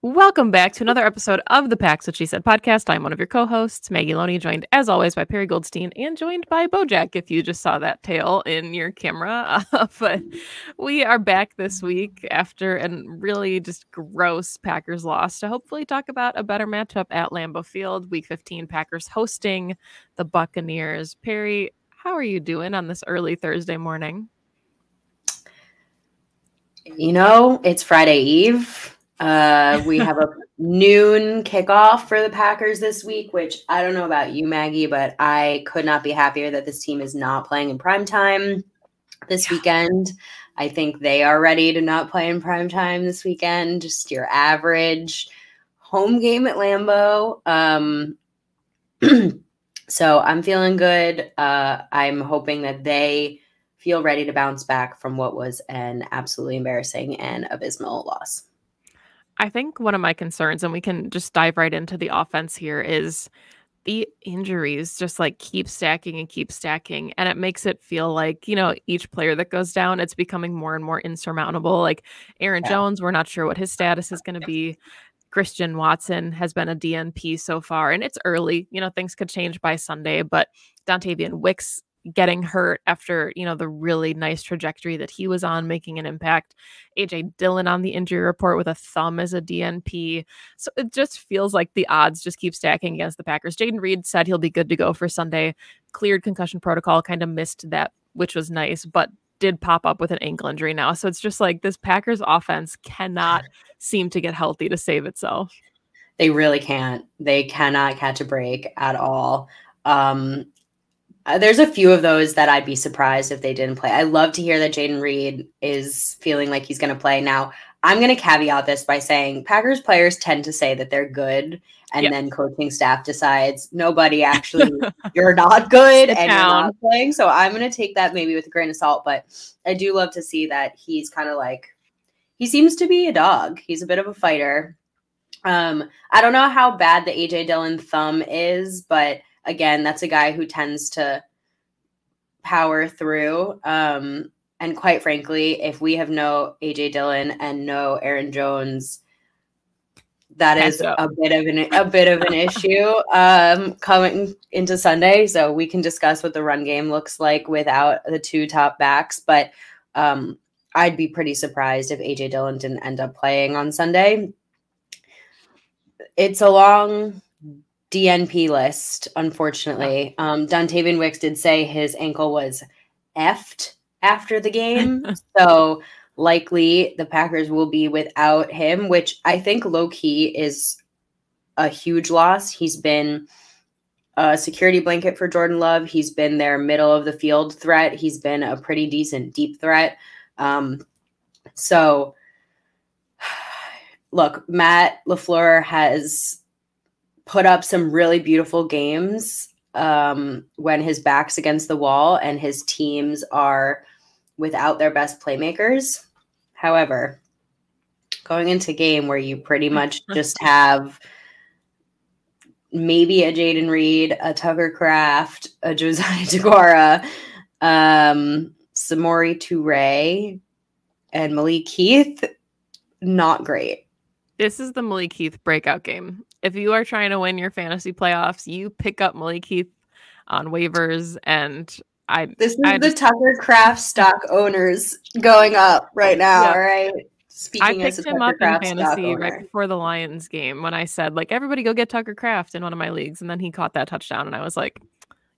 Welcome back to another episode of the Packs What She Said podcast. I'm one of your co-hosts, Maggie Loney, joined as always by Perry Goldstein and joined by Bojack, if you just saw that tail in your camera. But we are back this week after a really just gross Packers loss to hopefully talk about a better matchup at Lambeau Field. Week 15, Packers hosting the Buccaneers. Perry, how are you doing on this early Thursday morning? You know, it's Friday Eve. We have a noon kickoff for the Packers this week, which I don't know about you, Maggie, but I could not be happier that this team is not playing in primetime this weekend. I think they are ready to not play in primetime this weekend. Just your average home game at Lambeau. So I'm feeling good. I'm hoping that they feel ready to bounce back from what was an absolutely embarrassing and abysmal loss. I think one of my concerns, and we can just dive right into the offense here, is the injuries just like keep stacking and keep stacking. And it makes it feel like, you know, each player that goes down, it's becoming more and more insurmountable. Like Aaron Jones, we're not sure what his status is going to be. Christian Watson has been a DNP so far, and it's early. You know, things could change by Sunday, but Dontavian Wicks getting hurt after, you know, the really nice trajectory that he was on, making an impact. AJ Dillon on the injury report with a thumb as a DNP. So it just feels like the odds just keep stacking against the Packers. Jaden Reed said he'll be good to go for Sunday. Cleared concussion protocol, kind of missed that, which was nice, but did pop up with an ankle injury now. So it's just like this Packers offense cannot seem to get healthy to save itself. They really can't. They cannot catch a break at all. There's a few of those that I'd be surprised if they didn't play. I love to hear that Jaden Reed is feeling like he's going to play. Now, I'm going to caveat this by saying Packers players tend to say that they're good, and then coaching staff decides nobody actually, you're not good and you're not playing. So I'm going to take that maybe with a grain of salt, but I do love to see that he's kind of like, he seems to be a dog. He's a bit of a fighter. I don't know how bad the AJ Dillon thumb is, but again, that's a guy who tends to power through. And quite frankly, if we have no AJ Dillon and no Aaron Jones, that is a bit of an issue coming into Sunday. So we can discuss what the run game looks like without the two top backs. But I'd be pretty surprised if AJ Dillon didn't end up playing on Sunday. It's a long DNP list, unfortunately. Dontavian Wicks did say his ankle was effed after the game. So likely the Packers will be without him, which I think low-key is a huge loss. He's been a security blanket for Jordan Love. He's been their middle of the field threat. He's been a pretty decent deep threat. So look, Matt LaFleur has put up some really beautiful games when his back's against the wall and his teams are without their best playmakers. However, going into a game where you pretty much just have maybe a Jaden Reed, a Tucker Kraft, a Josiah Deguara, Samori Toure, and Malik Heath, not great. This is the Malik Heath breakout game. If you are trying to win your fantasy playoffs, you pick up Malik Heath on waivers. And this is the Tucker Kraft stock owners going up right now. All right. Speaking I picked him up in fantasy right before the Lions game when I said, like, everybody go get Tucker Kraft in one of my leagues. And then he caught that touchdown. And I was like,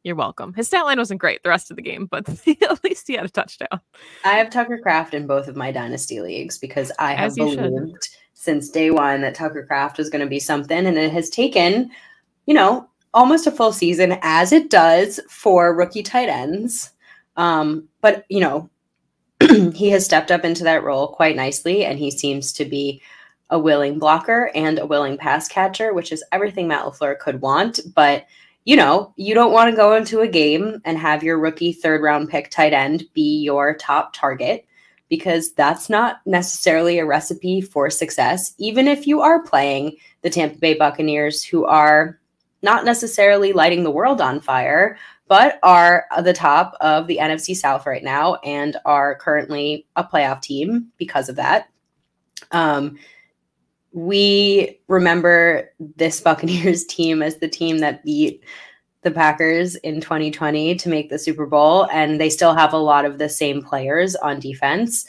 you're welcome. His stat line wasn't great the rest of the game, but at least he had a touchdown. I have Tucker Kraft in both of my dynasty leagues because I have believed since day one that Tucker Kraft was going to be something. And it has taken, you know, almost a full season, as it does for rookie tight ends. But, you know, he has stepped up into that role quite nicely, and he seems to be a willing blocker and a willing pass catcher, which is everything Matt LaFleur could want. But, you know, you don't want to go into a game and have your rookie third-round pick tight end be your top target, because that's not necessarily a recipe for success, even if you are playing the Tampa Bay Buccaneers, who are not necessarily lighting the world on fire, but are at the top of the NFC South right now and are currently a playoff team because of that. we remember this Buccaneers team as the team that beat the Packers in 2020 to make the Super Bowl, and they still have a lot of the same players on defense.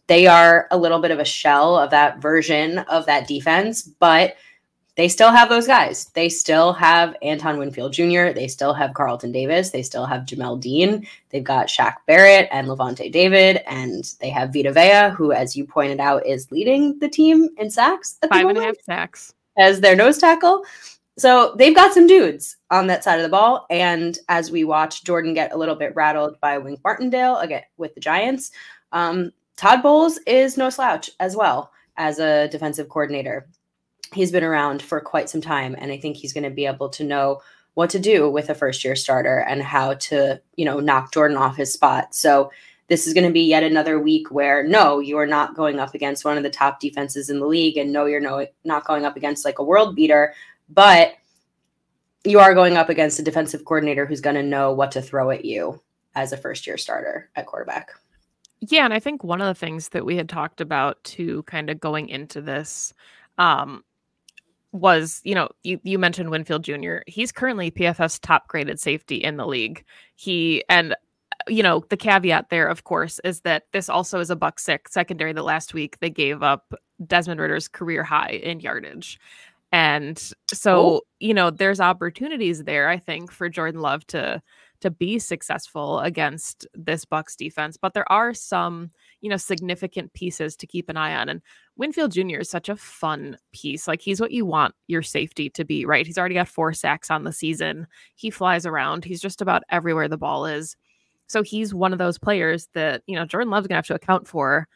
They are a little bit of a shell of that version of that defense, but they still have those guys. They still have Anton Winfield Jr. They still have Carlton Davis. They still have Jamel Dean. They've got Shaq Barrett and Levante David, and they have Vita Vea, who, as you pointed out, is leading the team in sacks at the moment. 5.5 sacks As their nose tackle. So they've got some dudes on that side of the ball. And as we watch Jordan get a little bit rattled by Wink Martindale again with the Giants, Todd Bowles is no slouch as well as a defensive coordinator. He's been around for quite some time, and I think he's going to be able to know what to do with a first-year starter and how to, knock Jordan off his spot. So this is going to be yet another week where, no, you are not going up against one of the top defenses in the league, and no, you're not going up against like a world beater, but you are going up against a defensive coordinator who's going to know what to throw at you as a first-year starter at quarterback. Yeah, and I think one of the things that we had talked about too, kind of going into this, was, you mentioned Winfield Jr. He's currently PFF's top graded safety in the league. The caveat there, of course, is that this also is a Bucs secondary that last week they gave up Desmond Ritter's career high in yardage. And so, there's opportunities there, I think, for Jordan Love to be successful against this Bucs defense. But there are some, significant pieces to keep an eye on. And Winfield Jr. is such a fun piece. Like, he's what you want your safety to be, right? He's already got 4 sacks on the season. He flies around. He's just about everywhere the ball is. So he's one of those players that, Jordan Love's going to have to account for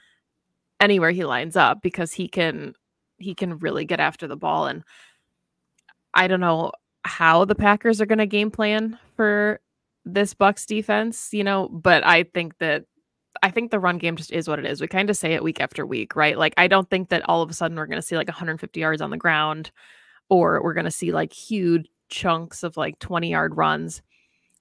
anywhere he lines up, because he can really get after the ball. And I don't know how the Packers are going to game plan for this Bucs defense, but I think the run game just is what it is. We kind of say it week after week, right? Like, I don't think that all of a sudden we're going to see like 150 yards on the ground, or we're going to see like huge chunks of like 20-yard runs.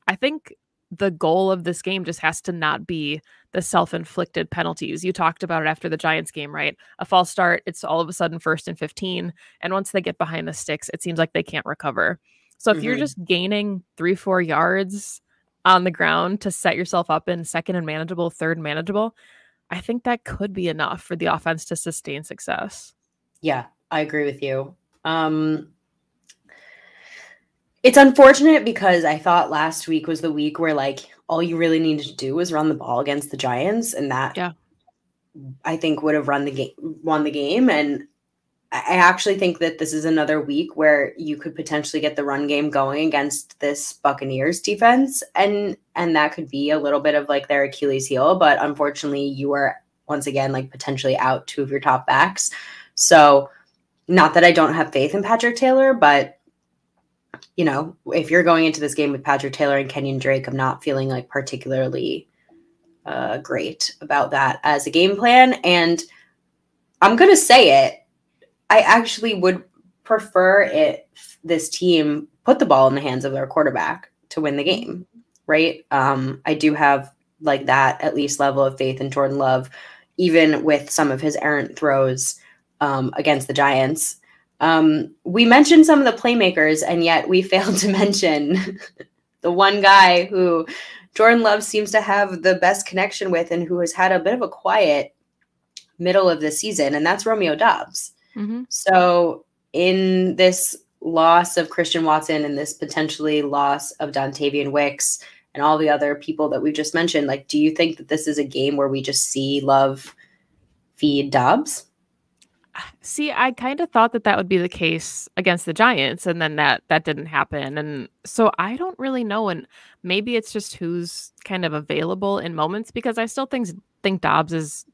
I think the goal of this game just has to not be the self-inflicted penalties. You talked about it after the Giants game, right? A false start, it's all of a sudden 1st and 15. And once they get behind the sticks, it seems like they can't recover. So if you're just gaining 3-4 yards on the ground to set yourself up in 2nd and manageable, 3rd and manageable, I think that could be enough for the offense to sustain success. Yeah, I agree with you. It's unfortunate because I thought last week was the week where like all you really needed to do was run the ball against the Giants, and that I think would have won the game. And I actually think that this is another week where you could potentially get the run game going against this Buccaneers defense, and that could be a little bit of like their Achilles heel. But unfortunately, you are once again like potentially out 2 of your top backs. So not that I don't have faith in Patrick Taylor, but if you're going into this game with Patrick Taylor and Kenyon Drake, I'm not feeling like particularly great about that as a game plan. And I'm going to say it. I actually would prefer this team put the ball in the hands of their quarterback to win the game, right? I do have like that at least level of faith in Jordan Love, even with some of his errant throws against the Giants. We mentioned some of the playmakers, and yet we failed to mention the one guy who Jordan Love seems to have the best connection with and who has had a bit of a quiet middle of the season, and that's Romeo Doubs. Mm-hmm. So in this loss of Christian Watson and this potentially loss of Dontavian Wicks and all the other people that we just mentioned, like, do you think that this is a game where we just see Love feed Doubs? See, I kind of thought that would be the case against the Giants, and then that didn't happen. And so I don't really know. And maybe it's just who's kind of available in moments, because I still think Doubs is,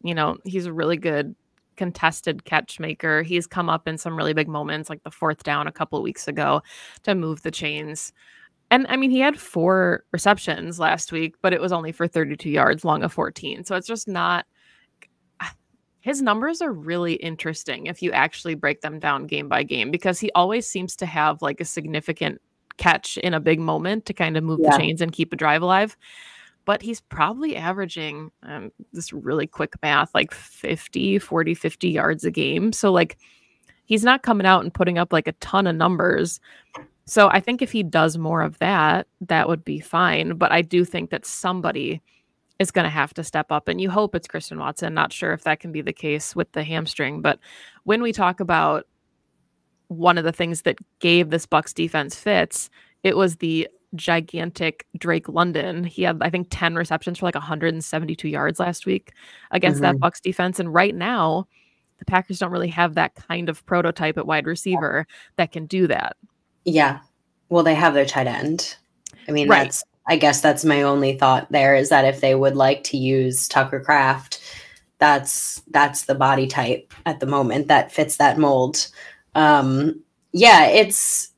he's a really good contested catch maker. He's come up in some really big moments, like the 4th down a couple of weeks ago to move the chains. And I mean, he had 4 receptions last week, but it was only for 32 yards, long of 14. So it's just not. His numbers are really interesting if you actually break them down game by game, because he always seems to have like a significant catch in a big moment to kind of move the chains and keep a drive alive. But he's probably averaging this really quick math, like 50 yards a game. So like he's not coming out and putting up like a ton of numbers. So I think if he does more of that, that would be fine. But I do think that somebody is going to have to step up, and you hope it's Christian Watson. Not sure if that can be the case with the hamstring, but when we talk about one of the things that gave this Bucs defense fits, it was the gigantic Drake London. He had, I think, 10 receptions for like 172 yards last week against that Bucs defense. And right now, the Packers don't really have that kind of prototype at wide receiver that can do that. Yeah. Well, they have their tight end. I mean, Right. I guess that's my only thought there, is that if they would like to use Tucker Kraft, that's the body type at the moment that fits that mold. Yeah, it's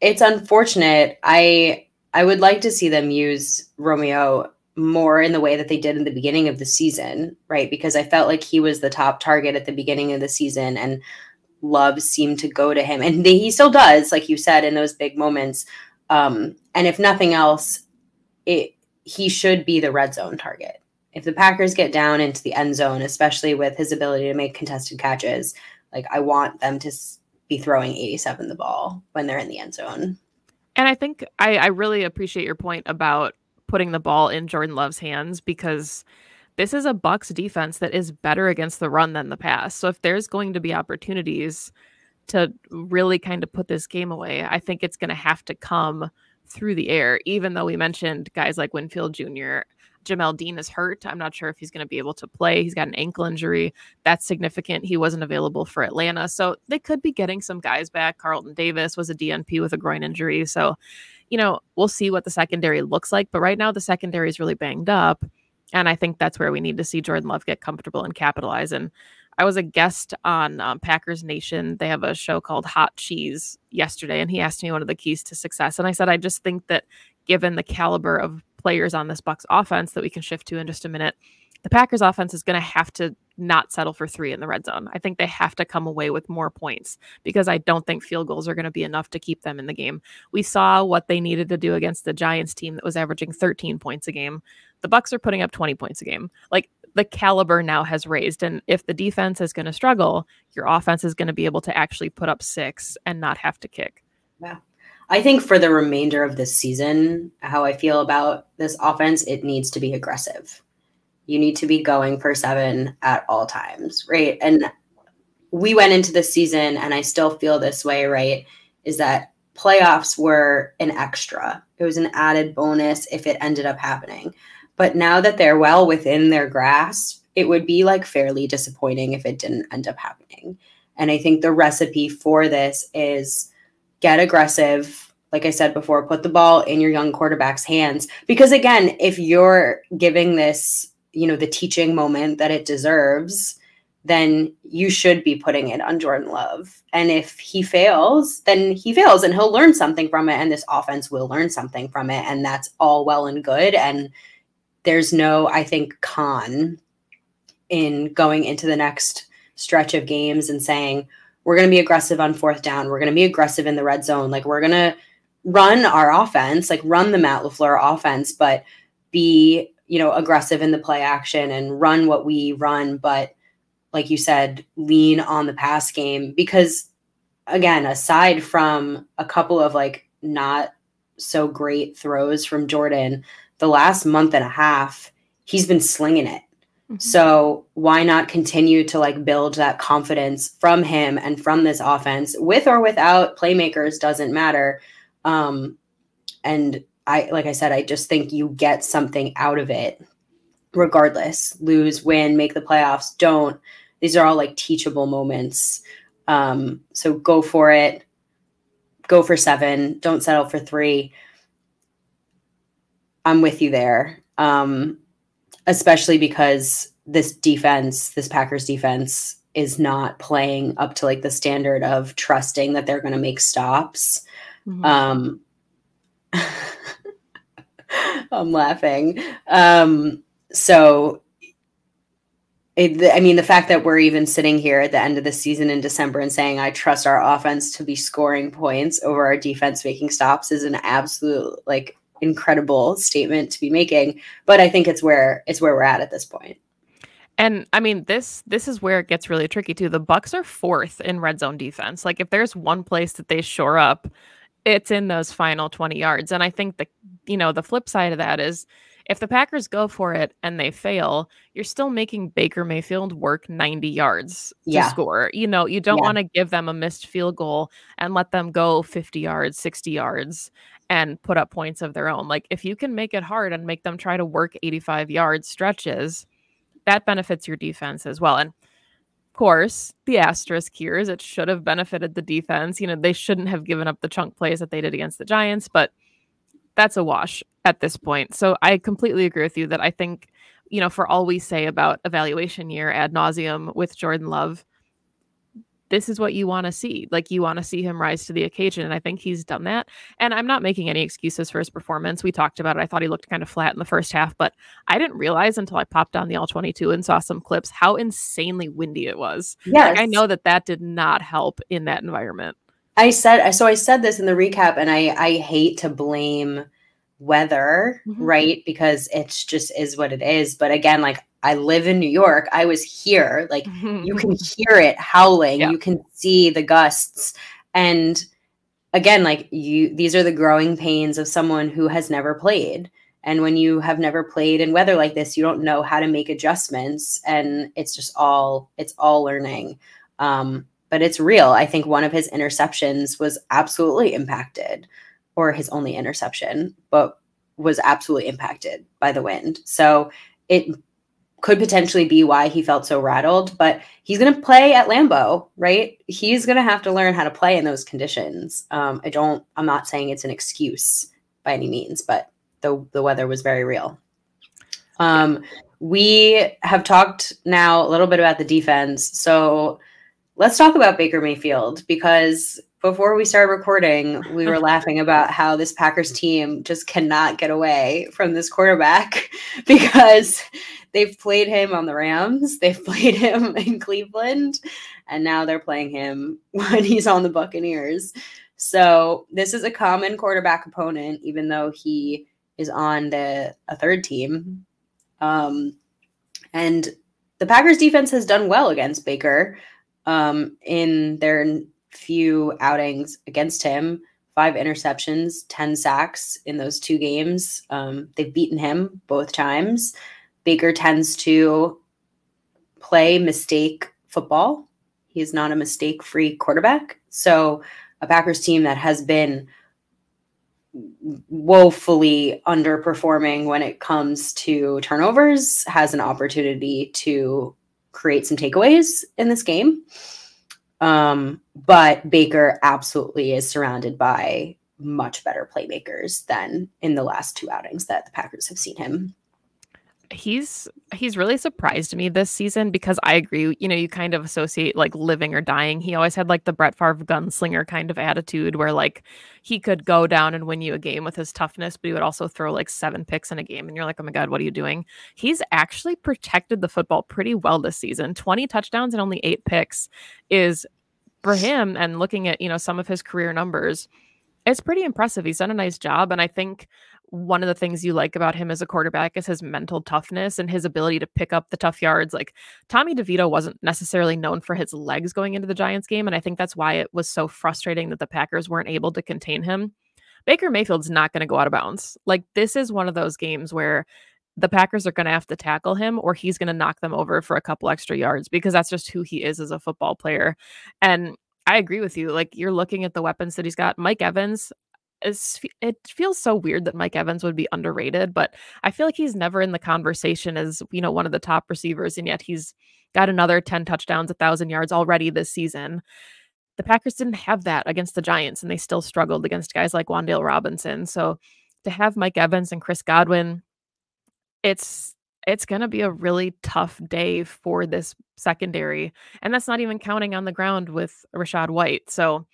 unfortunate. I would like to see them use Romeo more in the way that they did in the beginning of the season, right? Because I felt like he was the top target at the beginning of the season, and Love seemed to go to him. And he still does, like you said, in those big moments. And if nothing else, he should be the red zone target. If the Packers get down into the end zone, especially with his ability to make contested catches, like I want them to be throwing 87 the ball when they're in the end zone. And I think I really appreciate your point about putting the ball in Jordan Love's hands, because this is a Bucs defense that is better against the run than the pass. So if there's going to be opportunities to really kind of put this game away, I think it's going to have to come through the air, even though we mentioned guys like Winfield Jr. Jamel Dean is hurt. I'm not sure if he's going to be able to play. He's got an ankle injury. That's significant. He wasn't available for Atlanta. So they could be getting some guys back. Carlton Davis was a DNP with a groin injury. So, we'll see what the secondary looks like. But right now, the secondary is really banged up. And I think that's where we need to see Jordan Love get comfortable and capitalize. And I was a guest on Packers Nation. They have a show called Hot Cheese yesterday, and he asked me one of the keys to success. And I said, I just think that given the caliber of players on this Bucs offense that we can shift to in just a minute, the Packers offense is going to have to not settle for 3 in the red zone. I think they have to come away with more points, because I don't think field goals are going to be enough to keep them in the game. We saw what they needed to do against the Giants team that was averaging 13 points a game. The Bucs are putting up 20 points a game. Like, the caliber now has raised. And if the defense is going to struggle, your offense is going to be able to actually put up 6 and not have to kick. Yeah. I think for the remainder of this season, how I feel about this offense, it needs to be aggressive. You need to be going for 7 at all times, right? And we went into the season, and I still feel this way, right, is that playoffs were an extra. It was an added bonus if it ended up happening. But now that they're well within their grasp, it would be like fairly disappointing if it didn't end up happening. And I think the recipe for this is get aggressive. Like I said before, put the ball in your young quarterback's hands. Because again, if you're giving this, the teaching moment that it deserves, then you should be putting it on Jordan Love. And if he fails, then he fails, and he'll learn something from it. And this offense will learn something from it. And that's all well and good. And there's no, I think, con in going into the next stretch of games and saying, we're going to be aggressive on 4th down. We're going to be aggressive in the red zone. Like, we're going to run our offense, like run the Matt LaFleur offense, but be, aggressive in the play action and run what we run. But like you said, lean on the pass game, because again, aside from a couple of like not so great throws from Jordan, the last month and a half, he's been slinging it. Mm-hmm. So why not continue to like build that confidence from him and from this offense, with or without playmakers, doesn't matter. And like I said, I just think you get something out of it regardless. Lose, win, make the playoffs, don't. These are all like teachable moments. So go for it. Go for 7. Don't settle for 3. I'm with you there. Especially because this Packers defense is not playing up to like the standard of trusting that they're going to make stops. Mm-hmm. I'm laughing. So the fact that we're even sitting here at the end of the season in December and saying, I trust our offense to be scoring points over our defense making stops, is an absolute like incredible statement to be making. But I think it's where we're at this point. And I mean, this is where it gets really tricky too. The Bucs are 4th in red zone defense. Like if there's one place that they shore up, it's in those final 20 yards. And I think the flip side of that is if the Packers go for it and they fail, you're still making Baker Mayfield work 90 yards to Yeah. score. You don't Yeah. want to give them a missed field goal and let them go 50 yards, 60 yards and put up points of their own. Like if you can make it hard and make them try to work 85-yard stretches, that benefits your defense as well. And of course, the asterisk here is it should have benefited the defense. They shouldn't have given up the chunk plays that they did against the Giants, but that's a wash at this point. So I completely agree with you that I think, for all we say about evaluation year ad nauseum with Jordan Love, this is what you want to see. Like you want to see him rise to the occasion. And I think he's done that. And I'm not making any excuses for his performance. We talked about it. I thought he looked kind of flat in the first half, but I didn't realize until I popped on the All-22 and saw some clips how insanely windy it was. Yes. Like I know that did not help in that environment. I said this in the recap, and I hate to blame weather, right? Because it's just is what it is. But again, like I live in New York. I was here. Like you can hear it howling. Yeah. You can see the gusts. And again, like these are the growing pains of someone who has never played. And when you have never played in weather like this, you don't know how to make adjustments. And it's all learning. But it's real. I think one of his interceptions was absolutely impacted, or his only interception, but was absolutely impacted by the wind. So it could potentially be why he felt so rattled, but he's going to play at Lambeau, right? He's going to have to learn how to play in those conditions. I'm not saying it's an excuse by any means, but the weather was very real. We have talked now a little bit about the defense. So let's talk about Baker Mayfield, because before we started recording, we were laughing about how this Packers team just cannot get away from this quarterback because they've played him on the Rams, they've played him in Cleveland, and now they're playing him when he's on the Buccaneers. So this is a common quarterback opponent, even though he is on a third team. And the Packers defense has done well against Baker. In their few outings against him, 5 interceptions, 10 sacks in those 2 games. They've beaten him both times. Baker tends to play mistake football. He is not a mistake-free quarterback. So a Packers team that has been woefully underperforming when it comes to turnovers has an opportunity to create some takeaways in this game. But Baker absolutely is surrounded by much better playmakers than in the last 2 outings that the Packers have seen him. He's really surprised me this season because I agree, you kind of associate like living or dying. He always had like the Brett Favre gunslinger kind of attitude where like he could go down and win you a game with his toughness, but he would also throw like 7 picks in a game and you're like, oh my God, what are you doing? He's actually protected the football pretty well this season. 20 touchdowns and only 8 picks is for him, and looking at, some of his career numbers, it's pretty impressive. He's done a nice job. And I think one of the things you like about him as a quarterback is his mental toughness and his ability to pick up the tough yards. Like Tommy DeVito wasn't necessarily known for his legs going into the Giants game. And I think that's why it was so frustrating that the Packers weren't able to contain him. Baker Mayfield's not going to go out of bounds. Like this is one of those games where the Packers are going to have to tackle him or he's going to knock them over for a couple extra yards because that's just who he is as a football player. And I agree with you. Like you're looking at the weapons that he's got. Mike Evans, it feels so weird that Mike Evans would be underrated, but I feel like he's never in the conversation as, one of the top receivers. And yet he's got another 10 touchdowns, 1,000 yards already this season. The Packers didn't have that against the Giants and they still struggled against guys like Wan'Dale Robinson. So to have Mike Evans and Chris Godwin, it's going to be a really tough day for this secondary. And that's not even counting on the ground with Rachaad White. So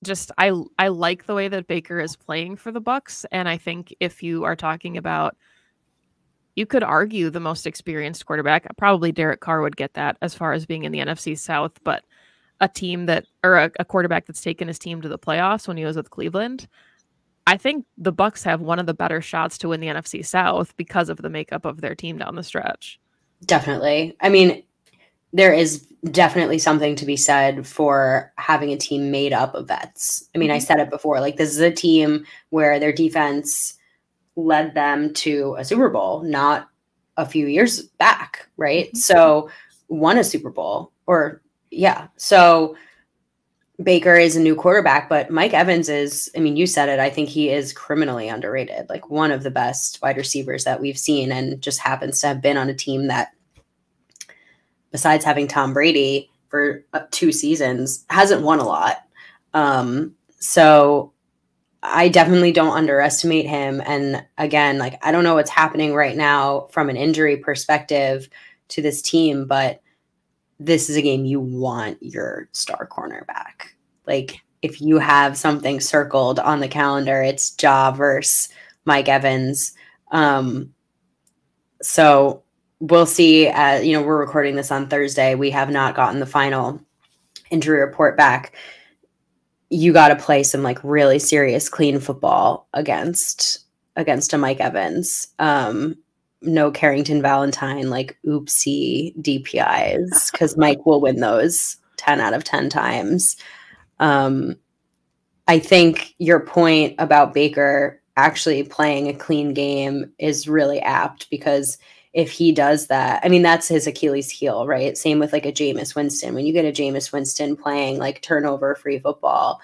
just I like the way that Baker is playing for the Bucs. And I think if you are talking about, you could argue the most experienced quarterback, probably Derek Carr would get that as far as being in the NFC South, but a team that, or a quarterback that's taken his team to the playoffs when he was with Cleveland, I think the Bucs have one of the better shots to win the NFC South because of the makeup of their team down the stretch. Definitely. I mean, there is definitely something to be said for having a team made up of vets. I mean, I said it before, like this is a team where their defense led them to a Super Bowl, not a few years back, right? So won a Super Bowl So Baker is a new quarterback, but Mike Evans is, I mean, you said it, I think he is criminally underrated, like one of the best wide receivers that we've seen, and just happens to have been on a team that, besides having Tom Brady for 2 seasons, hasn't won a lot. So I definitely don't underestimate him. And again, like, I don't know what's happening right now from an injury perspective to this team, but this is a game you want your star cornerback. Like, if you have something circled on the calendar, it's Ja versus Mike Evans. So we'll see. We're recording this on Thursday. We have not gotten the final injury report back. You got to play some like really serious, clean football against a Mike Evans. No Carrington Valentine, like oopsie DPIs, because Mike will win those 10 out of 10 times. I think your point about Baker actually playing a clean game is really apt, because if he does that, I mean, that's his Achilles heel, right? Same with like a Jameis Winston. When you get a Jameis Winston playing like turnover-free football,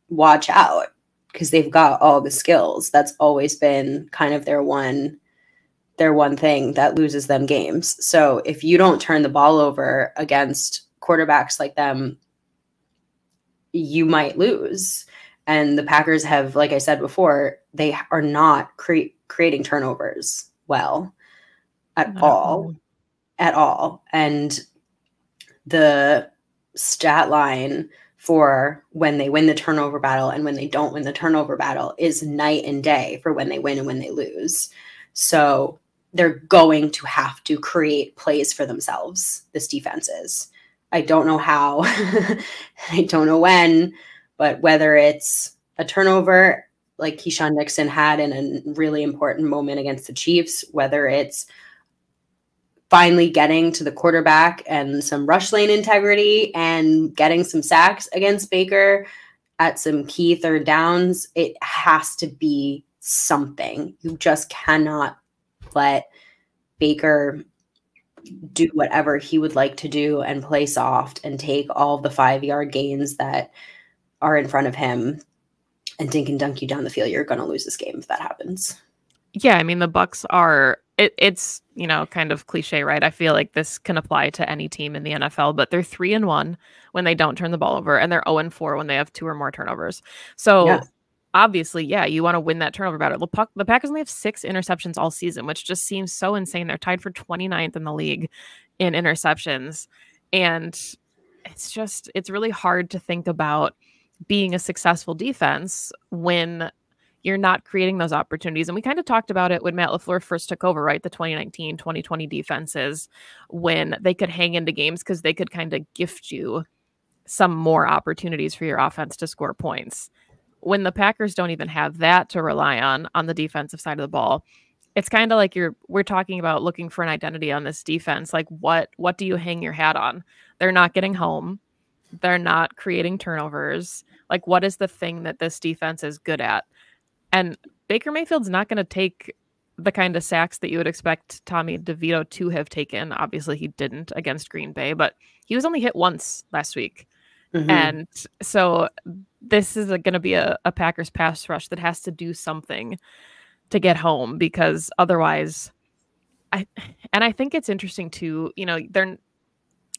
watch out, because they've got all the skills. That's always been kind of their one thing that loses them games. So if you don't turn the ball over against quarterbacks like them, you might lose. And the Packers have, like I said before, they are not creating turnovers well at all. And the stat line for when they win the turnover battle and when they don't win the turnover battle is night and day for when they win and when they lose. So they're going to have to create plays for themselves, this defense is. I don't know how, I don't know when, but whether it's a turnover like Keyshawn Nixon had in a really important moment against the Chiefs, whether it's finally getting to the quarterback and some rush lane integrity and getting some sacks against Baker at some key third downs, it has to be something. You just cannot let Baker do whatever he would like to do and play soft and take all the 5-yard gains that are in front of him and dink and dunk you down the field. You're going to lose this game if that happens. Yeah, I mean, the Bucs are, it's, kind of cliche, right? I feel like this can apply to any team in the NFL, but they're 3-1 when they don't turn the ball over, and they're 0-4 when they have 2 or more turnovers. So obviously, you want to win that turnover battle. The Packers only have 6 interceptions all season, which just seems so insane. They're tied for 29th in the league in interceptions. And it's really hard to think about being a successful defense when you're not creating those opportunities. And we kind of talked about it when Matt LaFleur first took over, right? The 2019, 2020 defenses, when they could hang into games because they could kind of gift you some more opportunities for your offense to score points. When the Packers don't even have that to rely on the defensive side of the ball, it's kind of like we're talking about looking for an identity on this defense. Like, what do you hang your hat on? They're not getting home. They're not creating turnovers. Like, what is the thing that this defense is good at? And Baker Mayfield's not going to take the kind of sacks that you would expect Tommy DeVito to have taken. Obviously, he didn't against Green Bay, but he was only hit once last week. And so this is going to be a Packers pass rush that has to do something to get home, because otherwise, I think it's interesting too,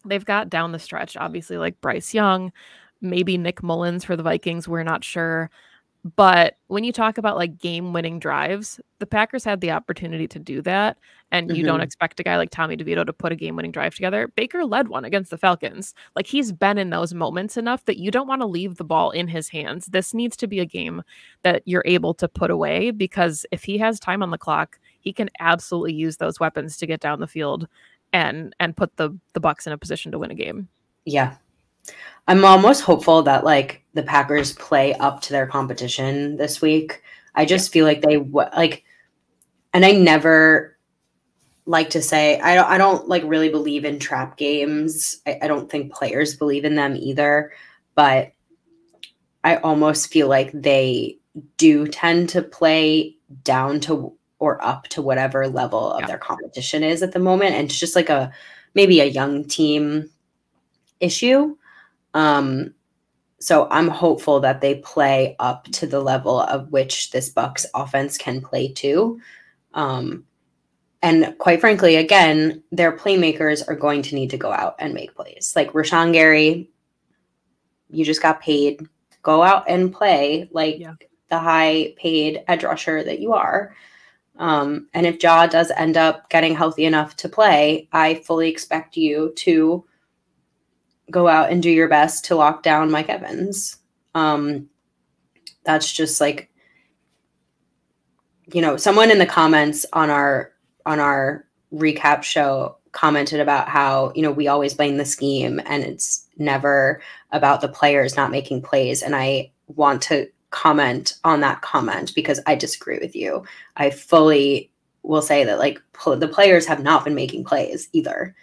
they've got down the stretch, obviously, like Bryce Young, maybe Nick Mullins for the Vikings. We're not sure. But when you talk about like game-winning drives, the Packers had the opportunity to do that, and you don't expect a guy like Tommy DeVito to put a game-winning drive together. Baker led one against the Falcons. Like, he's been in those moments enough that you don't want to leave the ball in his hands. This needs to be a game that you're able to put away, because if he has time on the clock, he can absolutely use those weapons to get down the field and put the Bucs in a position to win a game. Yeah. I'm almost hopeful that like the Packers play up to their competition this week. I just feel like they and I never like to say I don't like really believe in trap games. I don't think players believe in them either, but I almost feel like they do tend to play down to or up to whatever level of their competition is at the moment. And it's just like maybe a young team issue. So I'm hopeful that they play up to the level of which this Bucs offense can play to. And quite frankly, again, their playmakers are going to need to go out and make plays. Like Rashawn Gary, you just got paid. Go out and play like the high-paid edge rusher that you are. And if Ja does end up getting healthy enough to play, I fully expect you to go out and do your best to lock down Mike Evans. That's just like, someone in the comments on our recap show commented about how, we always blame the scheme and it's never about the players not making plays. And I want to comment on that comment because I disagree with you. I fully will say that like the players have not been making plays either.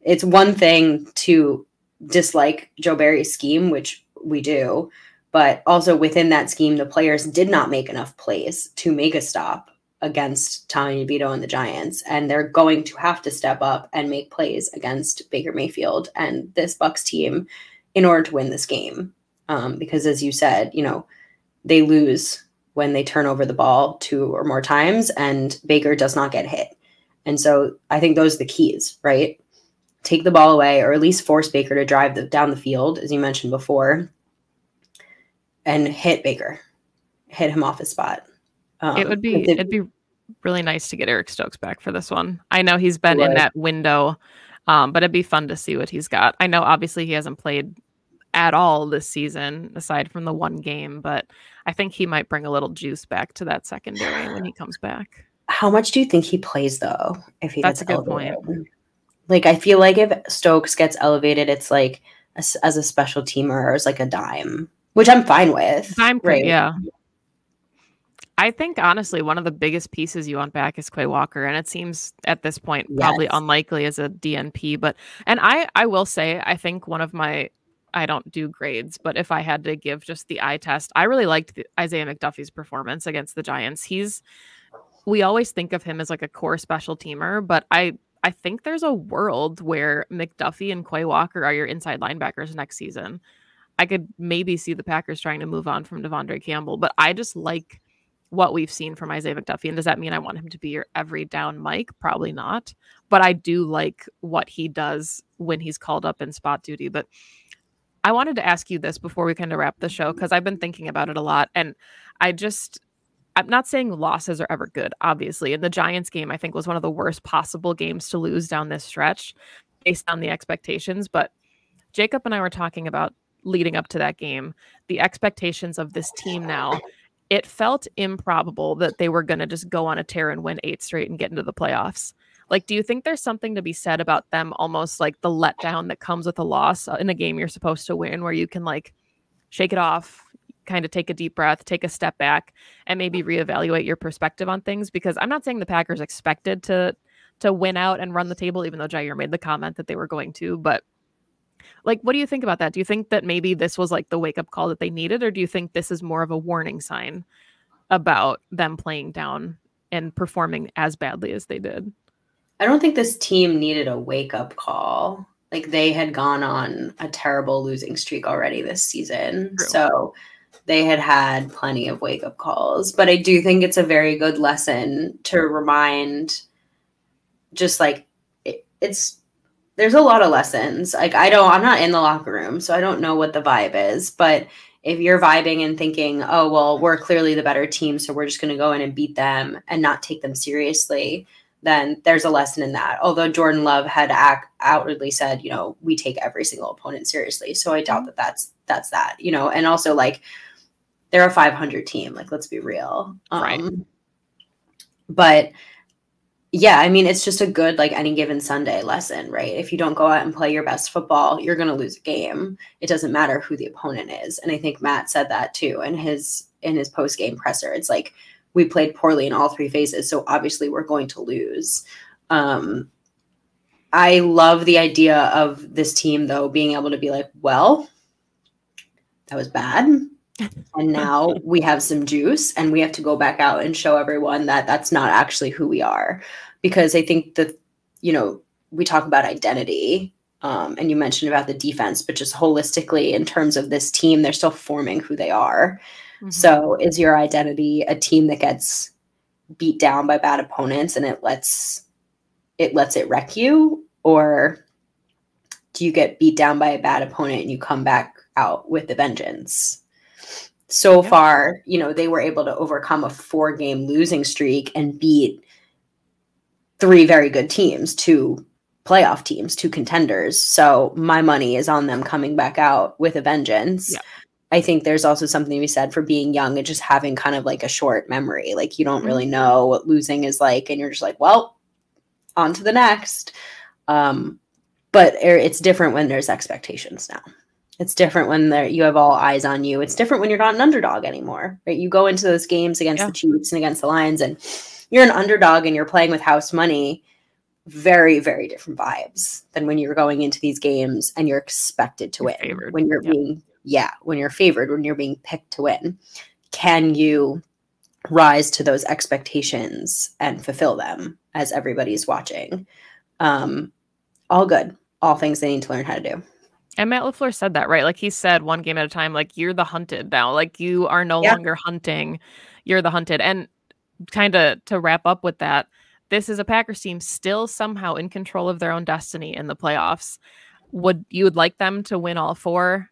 It's one thing to dislike Joe Barry's scheme, which we do, but also within that scheme, the players did not make enough plays to make a stop against Tommy DeVito and the Giants, and they're going to have to step up and make plays against Baker Mayfield and this Bucs team in order to win this game. Because as you said, they lose when they turn over the ball 2 or more times and Baker does not get hit. And so I think those are the keys, right? Take the ball away or at least force Baker to drive down the field, as you mentioned before, and hit Baker, hit him off his spot. It'd be really nice to get Eric Stokes back for this one. I know he's been in that window, but it'd be fun to see what he's got. I know obviously he hasn't played at all this season, aside from the one game, but I think he might bring a little juice back to that secondary when he comes back. How much do you think he plays though? If he That's gets a good elevated? point. Like, I feel like if Stokes gets elevated, it's like as a special teamer or as like a dime, which I'm fine with. Right? Yeah. I think honestly, one of the biggest pieces you want back is Quay Walker, and it seems at this point probably unlikely as a DNP. But I will say, I think I don't do grades, but if I had to give just the eye test, I really liked Isaiah McDuffie's performance against the Giants. We always think of him as like a core special teamer, but I think there's a world where McDuffie and Quay Walker are your inside linebackers next season. I could maybe see the Packers trying to move on from Devondre Campbell, but I just like what we've seen from Isaiah McDuffie. And does that mean I want him to be your every down Mike? Probably not. But I do like what he does when he's called up in spot duty. But I wanted to ask you this before we kind of wrap the show, because I've been thinking about it a lot. And I'm not saying losses are ever good, obviously. And the Giants game, I think, was one of the worst possible games to lose down this stretch based on the expectations. But Jacob and I were talking about leading up to that game, the expectations of this team now. It felt improbable that they were going to just go on a tear and win 8 straight and get into the playoffs. Like, do you think there's something to be said about them almost like the letdown that comes with a loss in a game you're supposed to win, where you can like shake it off, kind of take a deep breath, take a step back, and maybe reevaluate your perspective on things? Because I'm not saying the Packers expected to win out and run the table, even though Jair made the comment that they were going to. But like, what do you think about that? Do you think that maybe this was like the wake-up call that they needed, or do you think this is more of a warning sign about them playing down and performing as badly as they did? I don't think this team needed a wake-up call. Like, they had gone on a terrible losing streak already this season. True. So they had plenty of wake-up calls. But I do think it's a very good lesson to remind, just like, there's a lot of lessons. Like, I'm not in the locker room, so I don't know what the vibe is. But if you're vibing and thinking, oh, well, we're clearly the better team, so we're just going to go in and beat them and not take them seriously, then there's a lesson in that. Although Jordan Love had outwardly said, we take every single opponent seriously. So I doubt that that's that, and also like they're a 500 team. Like, let's be real. Right. But yeah, I mean, it's just a good, like, any given Sunday lesson, right? If you don't go out and play your best football, you're going to lose a game. It doesn't matter who the opponent is. And I think Matt said that too in his post-game presser. It's like, we played poorly in all 3 phases, so obviously we're going to lose. I love the idea of this team, though, being able to be like, well, that was bad. And now we have some juice and we have to go back out and show everyone that that's not actually who we are. Because I think that, we talk about identity, and you mentioned about the defense, but just holistically in terms of this team, they're still forming who they are. Mm-hmm. So is your identity a team that gets beat down by bad opponents and it lets it wreck you? Or do you get beat down by a bad opponent and you come back out with a vengeance? So far, they were able to overcome a 4-game losing streak and beat 3 very good teams, 2 playoff teams, 2 contenders. So my money is on them coming back out with a vengeance. Yeah. I think there's also something to be said for being young and just having kind of like a short memory. Like you don't really know what losing is like, and you're just like, well, on to the next. But it's different when there's expectations now. It's different when you have all eyes on you. It's different when you're not an underdog anymore, right? You go into those games against the Chiefs and against the Lions, and you're an underdog and you're playing with house money. Very, very different vibes than when you're going into these games and you're expected to win. Favored. When you're when you're favored, when you're being picked to win. Can you rise to those expectations and fulfill them as everybody's watching? All good. All things they need to learn how to do. And Matt LaFleur said that, right? Like he said, one game at a time, like you're the hunted now. Like you are no longer hunting. You're the hunted. And kind of to wrap up with that, this is a Packers team still somehow in control of their own destiny in the playoffs. You would like them to win all 4?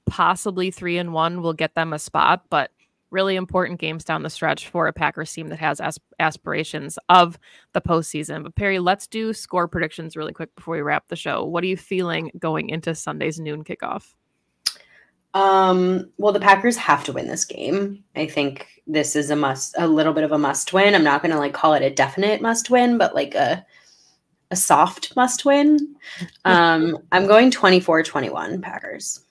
Possibly 3-1 will get them a spot, but really important games down the stretch for a Packers team that has aspirations of the postseason. But Perry, let's do score predictions really quick before we wrap the show. What are you feeling going into Sunday's noon kickoff? Well, the Packers have to win this game. I think this is a little bit of a must win. I'm not going to call it a definite must win, but like a soft must win. I'm going 24-21 Packers.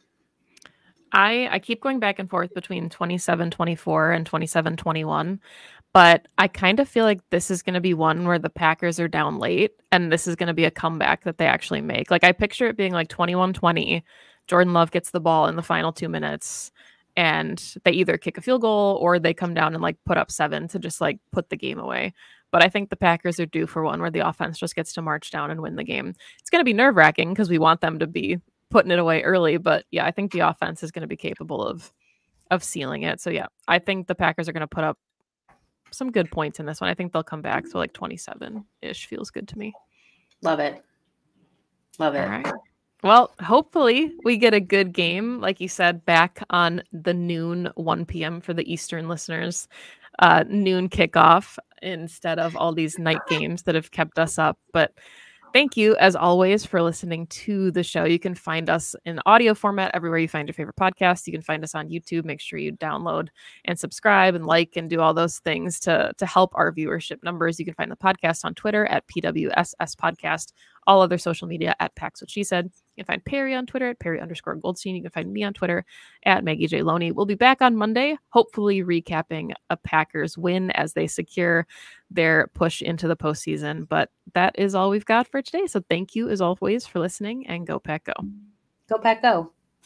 I keep going back and forth between 27-24 and 27-21, but I kind of feel like this is going to be one where the Packers are down late and this is going to be a comeback that they actually make. Like I picture it being like 21-20. Jordan Love gets the ball in the final 2 minutes and they either kick a field goal or they come down and put up 7 to just put the game away. But I think the Packers are due for one where the offense just gets to march down and win the game. It's going to be nerve-wracking because we want them to be putting it away early, but yeah, I think the offense is going to be capable of sealing it. So yeah, I think the Packers are going to put up some good points in this one. I think they'll come back. So 27-ish feels good to me. Love it. All right. Well, hopefully we get a good game. Like you said, back on the noon, 1 p.m. for the Eastern listeners, noon kickoff instead of all these night games that have kept us up. But thank you, as always, for listening to the show. You can find us in audio format everywhere you find your favorite podcast. You can find us on YouTube. Make sure you download and subscribe and like and do all those things to help our viewership numbers. You can find the podcast on Twitter at PWSS Podcast, all other social media at Pax What She Said. You can find Perry on Twitter at Perry_Goldstein. You can find me on Twitter at Maggie J. Loney. We'll be back on Monday, hopefully recapping a Packers win as they secure their push into the postseason. But that is all we've got for today. So thank you, as always, for listening, and go Pack Go. Go Pack Go.